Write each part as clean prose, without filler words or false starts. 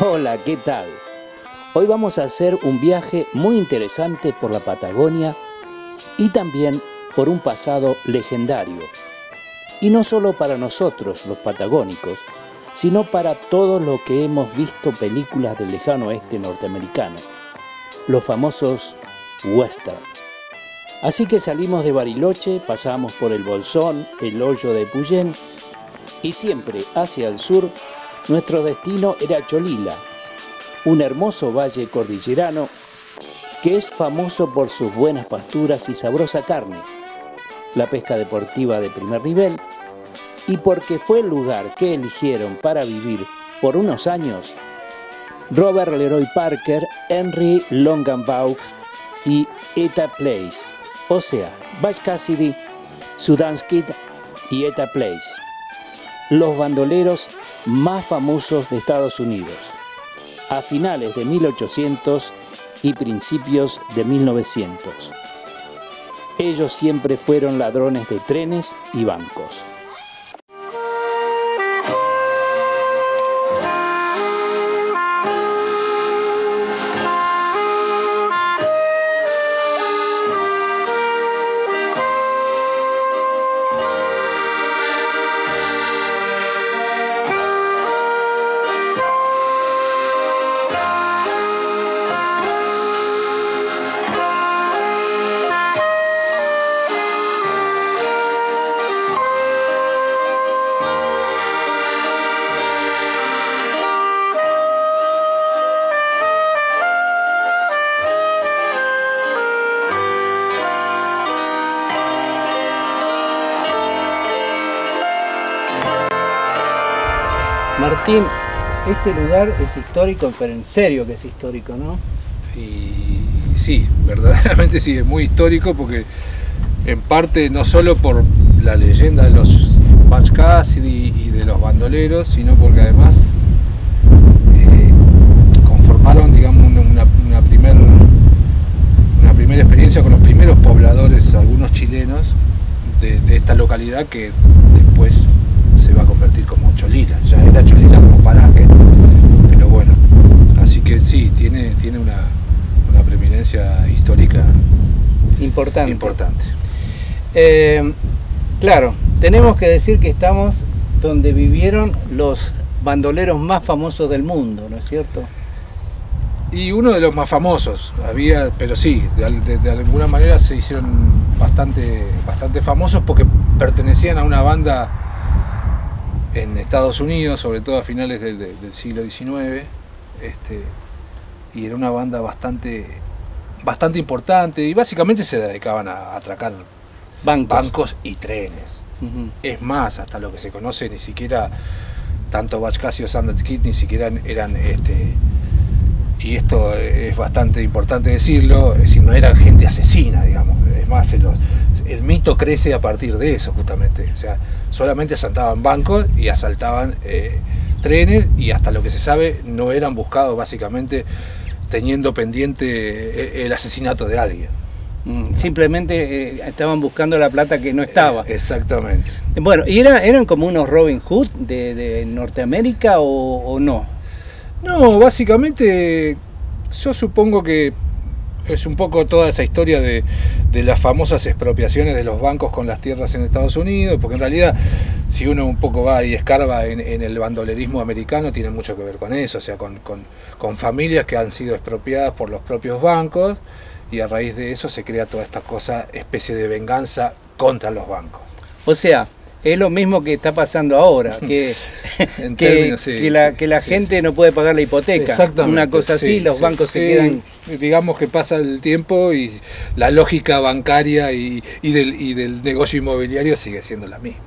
Hola, ¿qué tal? Hoy vamos a hacer un viaje muy interesante por la Patagonia y también por un pasado legendario. Y no solo para nosotros, los patagónicos, sino para todos los que hemos visto películas del lejano oeste norteamericano, los famosos western. Así que salimos de Bariloche, pasamos por el Bolsón, el Hoyo de Puyén y siempre hacia el sur. Nuestro destino era Cholila, un hermoso valle cordillerano que es famoso por sus buenas pasturas y sabrosa carne, la pesca deportiva de primer nivel y porque fue el lugar que eligieron para vivir por unos años Robert Leroy Parker, Henry Longenbach y Etta Place, o sea, Butch Cassidy, Sundance Kid y Etta Place, los bandoleros más famosos de Estados Unidos, a finales de 1800 y principios de 1900. Ellos siempre fueron ladrones de trenes y bancos. Martín, este lugar es histórico, pero en serio que es histórico, ¿no? Y sí, verdaderamente sí, es muy histórico porque en parte no solo por la leyenda de los Butch Cassidy y de los bandoleros, sino porque además conformaron, digamos, una primera experiencia con los primeros pobladores, algunos chilenos, de esta localidad que después se va a convertir como Cholila. Ya era Cholila como paraje, pero bueno, así que sí, tiene una preeminencia histórica importante. Claro, tenemos que decir que estamos donde vivieron los bandoleros más famosos del mundo, ¿no es cierto? Y uno de los más famosos, pero sí, de alguna manera se hicieron bastante famosos porque pertenecían a una banda en Estados Unidos, sobre todo a finales del siglo XIX, y era una banda bastante importante y básicamente se dedicaban a atracar bancos y trenes. Es más, hasta lo que se conoce, ni siquiera tanto Butch Cassidy o Sundance Kid ni siquiera eran y esto es bastante importante decirlo, es decir, no eran gente asesina, digamos. Es más, el mito crece a partir de eso, justamente. O sea, solamente asaltaban bancos y asaltaban trenes, y hasta lo que se sabe no eran buscados básicamente teniendo pendiente el asesinato de alguien. Simplemente estaban buscando la plata que no estaba. Exactamente. Bueno, ¿y eran como unos Robin Hood de Norteamérica o no? No, básicamente yo supongo que es un poco toda esa historia de las famosas expropiaciones de los bancos con las tierras en Estados Unidos, porque en realidad si uno un poco va y escarba en el bandolerismo americano, tiene mucho que ver con eso, o sea, con familias que han sido expropiadas por los propios bancos, y a raíz de eso se crea toda esta cosa, especie de venganza contra los bancos. O sea, es lo mismo que está pasando ahora, que la gente no puede pagar la hipoteca. Una cosa así, los bancos se quedan... Digamos que pasa el tiempo y la lógica bancaria y del negocio inmobiliario sigue siendo la misma.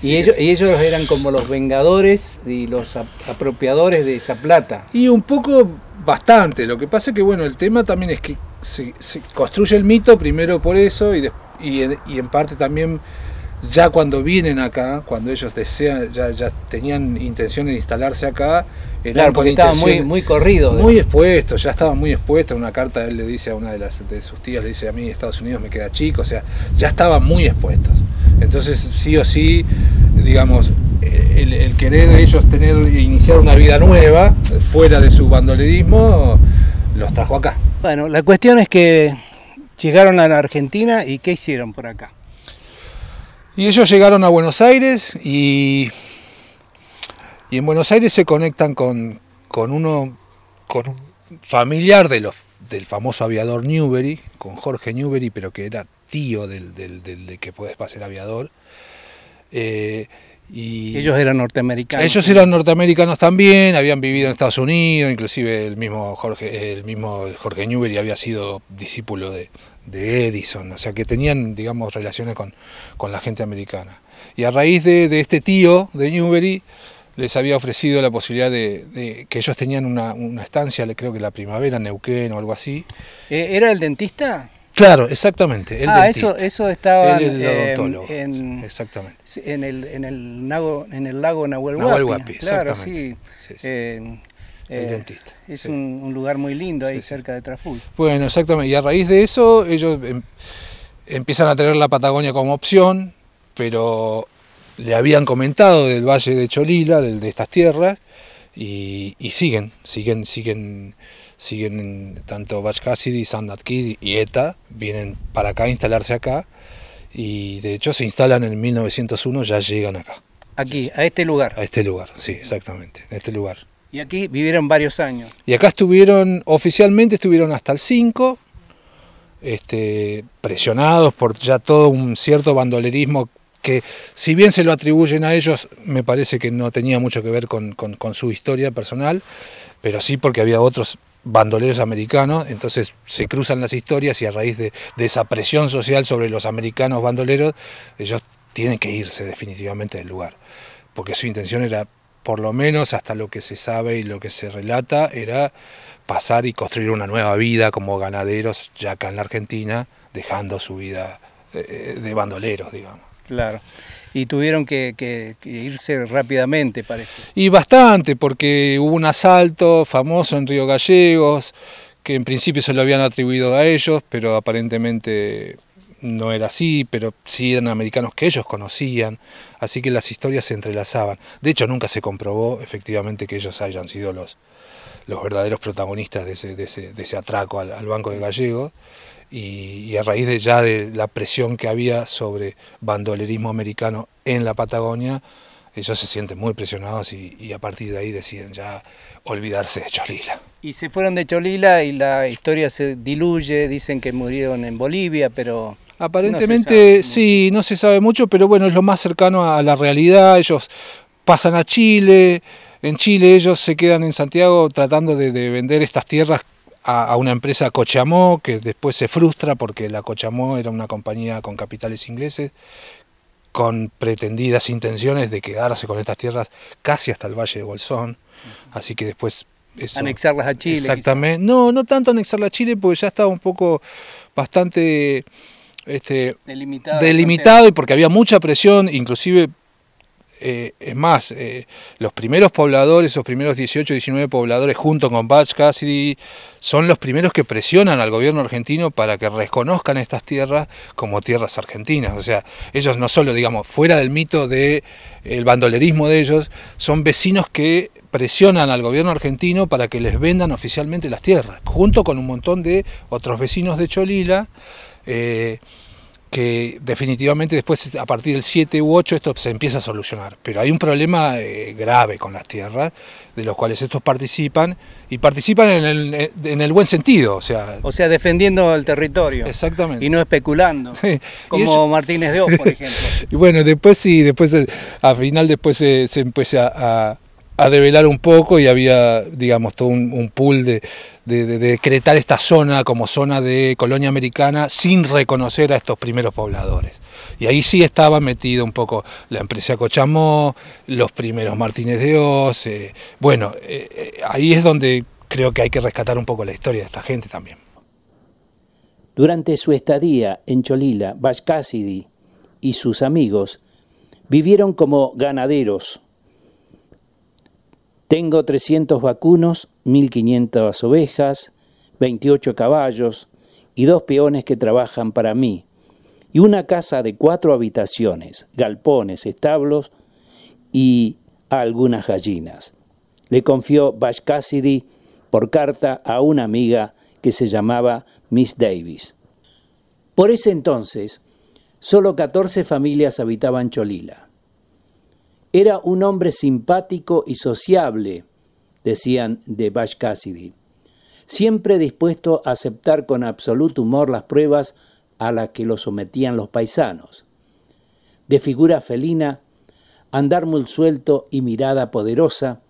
Y ellos eran como los vengadores y los apropiadores de esa plata. Y un poco, bastante. Lo que pasa es que, bueno, el tema también es que se construye el mito primero por eso y en parte también ya cuando vienen acá, cuando ellos desean, ya tenían intenciones de instalarse acá, claro, porque estaban muy corridos. Muy expuestos, ya estaban muy expuestos. Una carta él le dice a una de sus tías, le dice: a mí Estados Unidos me queda chico, o sea, ya estaban muy expuestos. Entonces sí o sí, digamos, el querer ellos iniciar una vida nueva, fuera de su bandolerismo, los trajo acá. Bueno, la cuestión es que llegaron a la Argentina y ¿qué hicieron por acá? Y ellos llegaron a Buenos Aires y en Buenos Aires se conectan con un familiar del famoso aviador Newbery, con Jorge Newbery, pero que era tío del que puede ser aviador. Y ellos eran norteamericanos. Ellos eran norteamericanos también, habían vivido en Estados Unidos, inclusive el mismo Jorge Newbery había sido discípulo de Edison, o sea que tenían, digamos, relaciones con la gente americana. Y a raíz de este tío de Newbery, les había ofrecido la posibilidad de que ellos tenían una estancia, creo que la Primavera, en Neuquén o algo así. ¿Era el dentista? Claro, exactamente, el dentista. Eso estaba exactamente. En el lago Nahuel Huapi, claro, exactamente. Sí. Sí. El dentista. Es sí. un lugar muy lindo ahí cerca de Traful. Bueno, exactamente, y a raíz de eso ellos empiezan a tener la Patagonia como opción, pero le habían comentado del Valle de Cholila, de estas tierras, y siguen tanto Butch Cassidy, Sam That Kid y ETA, vienen para acá a instalarse acá, y de hecho se instalan en 1901, ya llegan acá. Aquí, a este lugar. A este lugar, sí, exactamente, a este lugar. Y aquí vivieron varios años. Y acá oficialmente estuvieron hasta el 5, presionados por ya todo un cierto bandolerismo que, si bien se lo atribuyen a ellos, me parece que no tenía mucho que ver con su historia personal, pero sí porque había otros bandoleros americanos, entonces se cruzan las historias y a raíz de esa presión social sobre los americanos bandoleros, ellos tienen que irse definitivamente del lugar, porque su intención era, por lo menos hasta lo que se sabe y lo que se relata, era pasar y construir una nueva vida como ganaderos ya acá en la Argentina, dejando su vida de bandoleros, digamos. Claro, y tuvieron que irse rápidamente, parece. Y bastante, porque hubo un asalto famoso en Río Gallegos, que en principio se lo habían atribuido a ellos, pero aparentemente no era así, pero sí eran americanos que ellos conocían, así que las historias se entrelazaban. De hecho, nunca se comprobó efectivamente que ellos hayan sido los verdaderos protagonistas de ese atraco al Banco de Gallegos. Y a raíz de la presión que había sobre bandolerismo americano en la Patagonia, ellos se sienten muy presionados y a partir de ahí deciden ya olvidarse de Cholila. Y se fueron de Cholila y la historia se diluye, dicen que murieron en Bolivia, pero... Aparentemente sí, no se sabe mucho, pero bueno, es lo más cercano a la realidad. Ellos pasan a Chile, en Chile ellos se quedan en Santiago tratando de vender estas tierras a una empresa Cochamó, que después se frustra porque la Cochamó era una compañía con capitales ingleses, con pretendidas intenciones de quedarse con estas tierras casi hasta el Valle de Bolsón, así que después... anexarlas a Chile. Exactamente, no tanto anexarlas a Chile, porque ya estaba un poco bastante delimitado y porque había mucha presión, inclusive... es más, los primeros pobladores, esos primeros 18, 19 pobladores junto con Butch Cassidy, son los primeros que presionan al gobierno argentino para que reconozcan estas tierras como tierras argentinas. O sea, ellos no solo, digamos, fuera del mito del bandolerismo de ellos, son vecinos que presionan al gobierno argentino para que les vendan oficialmente las tierras, junto con un montón de otros vecinos de Cholila, que definitivamente después, a partir del 7 u 8, esto se empieza a solucionar. Pero hay un problema grave con las tierras, de los cuales estos participan, y participan en el buen sentido. O sea, defendiendo el territorio. Exactamente. Y no especulando, como Martínez de Oz, por ejemplo. Y bueno, después al final se empieza a develar un poco y había, digamos, todo un pool de decretar esta zona como zona de colonia americana sin reconocer a estos primeros pobladores. Y ahí sí estaba metido un poco la empresa Cochamó, los primeros Martínez de Oz. Ahí es donde creo que hay que rescatar un poco la historia de esta gente también. Durante su estadía en Cholila, Butch Cassidy y sus amigos vivieron como ganaderos. Tengo 300 vacunos, 1500 ovejas, 28 caballos y 2 peones que trabajan para mí, y una casa de 4 habitaciones, galpones, establos y a algunas gallinas. Le confió Butch Cassidy por carta a una amiga que se llamaba Miss Davis. Por ese entonces, solo 14 familias habitaban Cholila. Era un hombre simpático y sociable, decían de Butch Cassidy, siempre dispuesto a aceptar con absoluto humor las pruebas a las que lo sometían los paisanos. De figura felina, andar muy suelto y mirada poderosa,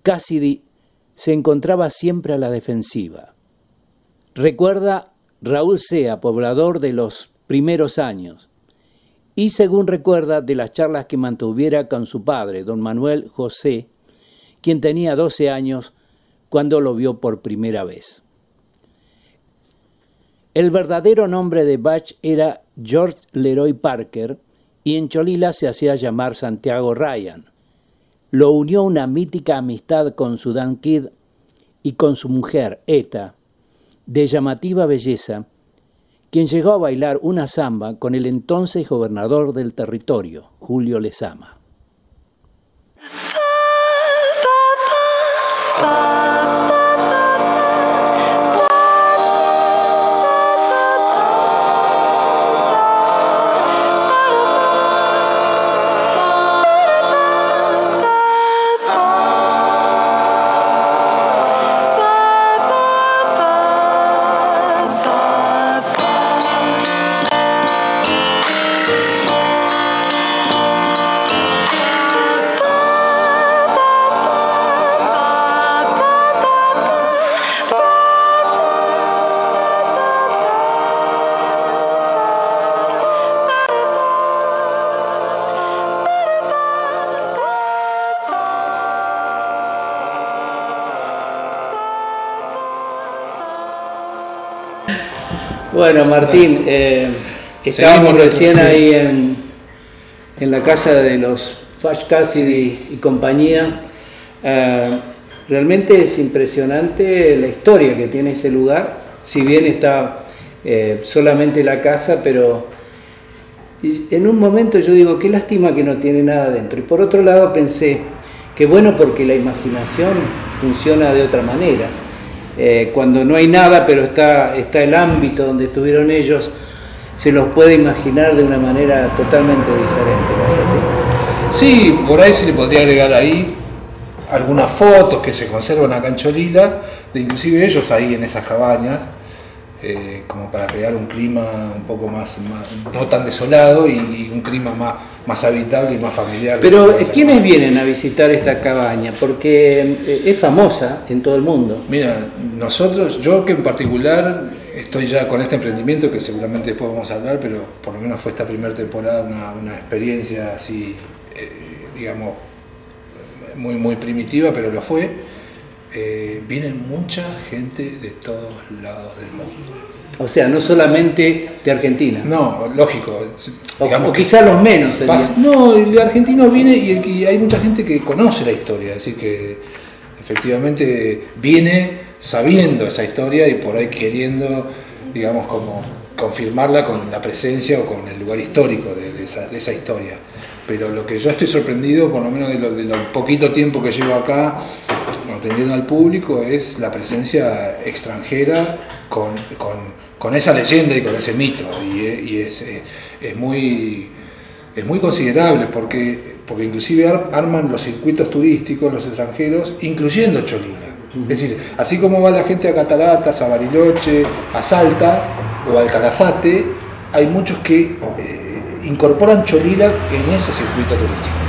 Cassidy se encontraba siempre a la defensiva. Recuerda Raúl Sea, poblador de los primeros años, y según recuerda de las charlas que mantuviera con su padre, don Manuel José, quien tenía 12 años cuando lo vio por primera vez. El verdadero nombre de Butch era George Leroy Parker y en Cholila se hacía llamar Santiago Ryan. Lo unió una mítica amistad con su Dan Kid y con su mujer, Eta, de llamativa belleza, quien llegó a bailar una samba con el entonces gobernador del territorio, Julio Lezama. Bueno, Martín, estábamos recién ahí en la casa de los Butch Cassidy y compañía. Realmente es impresionante la historia que tiene ese lugar, si bien está solamente la casa, pero en un momento yo digo, qué lástima que no tiene nada dentro. Y por otro lado pensé, qué bueno porque la imaginación funciona de otra manera. Cuando no hay nada, pero está el ámbito donde estuvieron ellos, se los puede imaginar de una manera totalmente diferente, ¿no es así? Sí, por ahí se le podría agregar ahí algunas fotos que se conservan acá en Cholila, de inclusive ellos ahí en esas cabañas, como para crear un clima un poco más no tan desolado y un clima más habitable y más familiar. Pero ¿quiénes vienen a visitar esta cabaña? Porque es famosa en todo el mundo. Mira, yo que en particular estoy ya con este emprendimiento, que seguramente después vamos a hablar, pero por lo menos fue esta primera temporada una experiencia así, digamos, muy primitiva, pero lo fue. Viene mucha gente de todos lados del mundo. O sea, no solamente de Argentina. No, lógico. O quizá los menos. No, el argentino viene y hay mucha gente que conoce la historia, es decir, que efectivamente viene sabiendo esa historia y por ahí queriendo, digamos, como confirmarla con la presencia o con el lugar histórico de esa historia. Pero lo que yo estoy sorprendido, por lo menos de lo poquito tiempo que llevo acá, atendiendo al público, es la presencia extranjera con esa leyenda y con ese mito. Y es muy considerable porque inclusive arman los circuitos turísticos, los extranjeros, incluyendo Cholila. Es decir, así como va la gente a Cataratas, a Bariloche, a Salta o al Calafate, hay muchos que incorporan Cholila en ese circuito turístico.